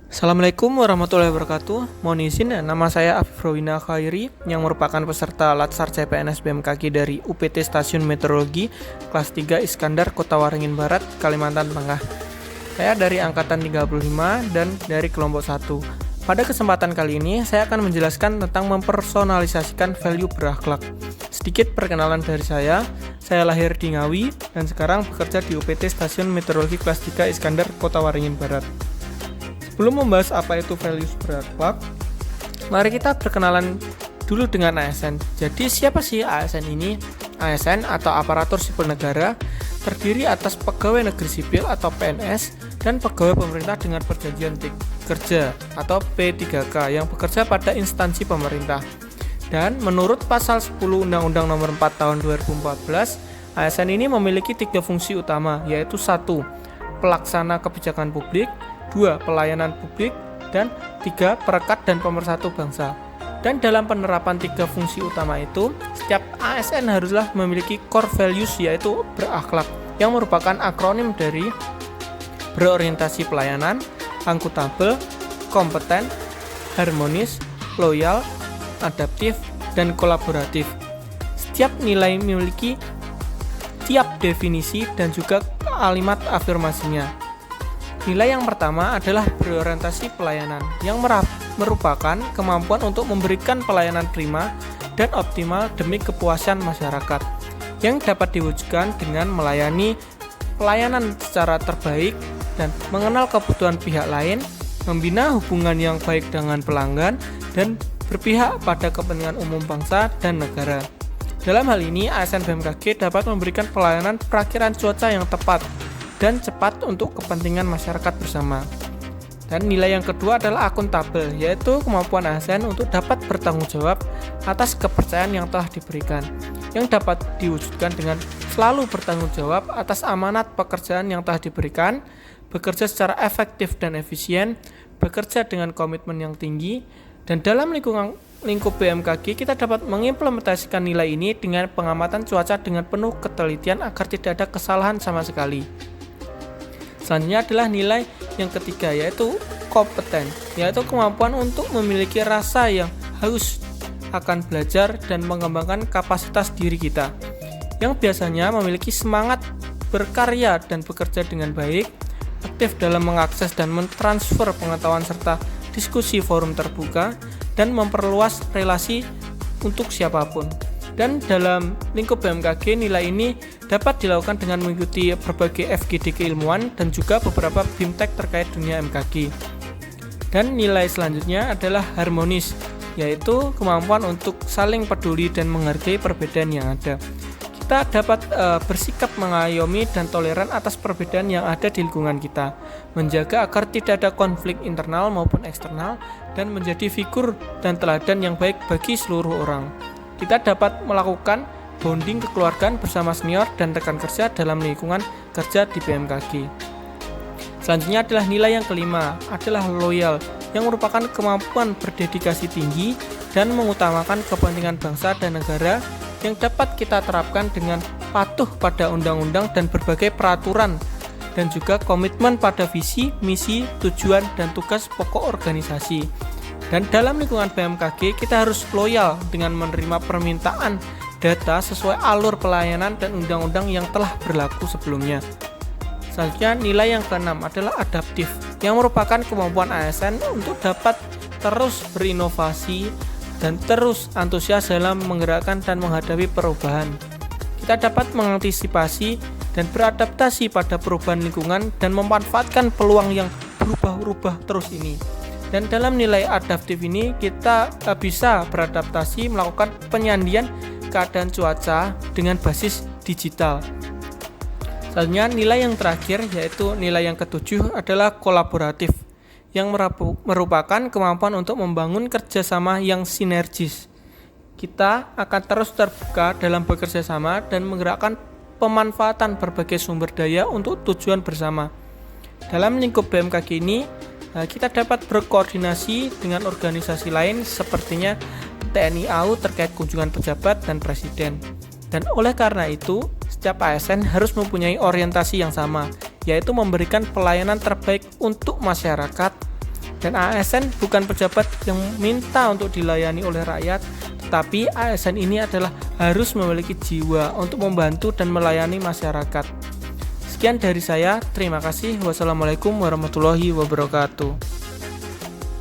Assalamualaikum warahmatullahi wabarakatuh. Mohon izin, nama saya Afif Rowina Khairi yang merupakan peserta Latsar CPNS BMKG dari UPT Stasiun Meteorologi kelas 3 Iskandar, Kota Waringin Barat, Kalimantan Tengah. Saya dari angkatan 35 dan dari kelompok 1. Pada kesempatan kali ini, saya akan menjelaskan tentang mempersonalisasikan value berakhlak. Sedikit perkenalan dari saya lahir di Ngawi dan sekarang bekerja di UPT Stasiun Meteorologi kelas 3 Iskandar, Kota Waringin Barat. Sebelum membahas apa itu values berakhlak, mari kita perkenalan dulu dengan ASN. Jadi siapa sih ASN ini? ASN atau aparatur sipil negara terdiri atas pegawai negeri sipil atau PNS dan pegawai pemerintah dengan perjanjian kerja atau P3K yang bekerja pada instansi pemerintah. Dan menurut pasal 10 Undang-Undang Nomor 4 Tahun 2014, ASN ini memiliki 3 fungsi utama, yaitu 1. Pelaksana kebijakan publik, 2. Pelayanan publik, dan 3. Perekat dan pemersatu bangsa. Dan dalam penerapan 3 fungsi utama itu, setiap ASN haruslah memiliki core values yaitu berakhlak, yang merupakan akronim dari berorientasi pelayanan, akuntabel, kompeten, harmonis, loyal, adaptif, dan kolaboratif. Setiap nilai memiliki tiap definisi dan juga kalimat afirmasinya. Nilai yang pertama adalah berorientasi pelayanan, yang merupakan kemampuan untuk memberikan pelayanan prima dan optimal demi kepuasan masyarakat, yang dapat diwujudkan dengan melayani pelayanan secara terbaik dan mengenal kebutuhan pihak lain, membina hubungan yang baik dengan pelanggan, dan berpihak pada kepentingan umum bangsa dan negara. Dalam hal ini, ASN BMKG dapat memberikan pelayanan perakiraan cuaca yang tepat dan cepat untuk kepentingan masyarakat bersama. Dan nilai yang kedua adalah akuntabel, yaitu kemampuan ASN untuk dapat bertanggung jawab atas kepercayaan yang telah diberikan, yang dapat diwujudkan dengan selalu bertanggung jawab atas amanat pekerjaan yang telah diberikan, bekerja secara efektif dan efisien, bekerja dengan komitmen yang tinggi, dan dalam lingkup BMKG kita dapat mengimplementasikan nilai ini dengan pengamatan cuaca dengan penuh ketelitian agar tidak ada kesalahan sama sekali. Selanjutnya adalah nilai yang ketiga, yaitu kompeten, yaitu kemampuan untuk memiliki rasa yang haus akan belajar dan mengembangkan kapasitas diri kita, yang biasanya memiliki semangat berkarya dan bekerja dengan baik, aktif dalam mengakses dan mentransfer pengetahuan serta diskusi forum terbuka, dan memperluas relasi untuk siapapun. Dan dalam lingkup BMKG, nilai ini dapat dilakukan dengan mengikuti berbagai FGD keilmuan dan juga beberapa BIMTEK terkait dunia MKG. Dan nilai selanjutnya adalah harmonis, yaitu kemampuan untuk saling peduli dan menghargai perbedaan yang ada. Kita dapat bersikap mengayomi dan toleran atas perbedaan yang ada di lingkungan kita, menjaga agar tidak ada konflik internal maupun eksternal, dan menjadi figur dan teladan yang baik bagi seluruh orang. Kita dapat melakukan bonding kekeluargaan bersama senior dan rekan kerja dalam lingkungan kerja di BMKG. Selanjutnya adalah nilai yang kelima, adalah loyal, yang merupakan kemampuan berdedikasi tinggi dan mengutamakan kepentingan bangsa dan negara, yang dapat kita terapkan dengan patuh pada undang-undang dan berbagai peraturan, dan juga komitmen pada visi, misi, tujuan, dan tugas pokok organisasi. Dan dalam lingkungan BMKG, kita harus loyal dengan menerima permintaan data sesuai alur pelayanan dan undang-undang yang telah berlaku sebelumnya. Selanjutnya, nilai yang keenam adalah adaptif, yang merupakan kemampuan ASN untuk dapat terus berinovasi dan terus antusias dalam menggerakkan dan menghadapi perubahan. Kita dapat mengantisipasi dan beradaptasi pada perubahan lingkungan dan memanfaatkan peluang yang berubah-ubah terus ini. Dan dalam nilai adaptif ini kita bisa beradaptasi melakukan penyandian keadaan cuaca dengan basis digital. Selanjutnya, nilai yang terakhir yaitu nilai yang ketujuh adalah kolaboratif, yang merupakan kemampuan untuk membangun kerjasama yang sinergis. Kita akan terus terbuka dalam bekerja sama dan menggerakkan pemanfaatan berbagai sumber daya untuk tujuan bersama. Dalam lingkup BMKG ini, kita dapat berkoordinasi dengan organisasi lain sepertinya TNI AU terkait kunjungan pejabat dan presiden. Dan oleh karena itu, setiap ASN harus mempunyai orientasi yang sama, yaitu memberikan pelayanan terbaik untuk masyarakat Dan ASN bukan pejabat yang minta untuk dilayani oleh rakyat, tetapi ASN ini adalah harus memiliki jiwa untuk membantu dan melayani masyarakat. Sekian dari saya, terima kasih. Wassalamualaikum warahmatullahi wabarakatuh.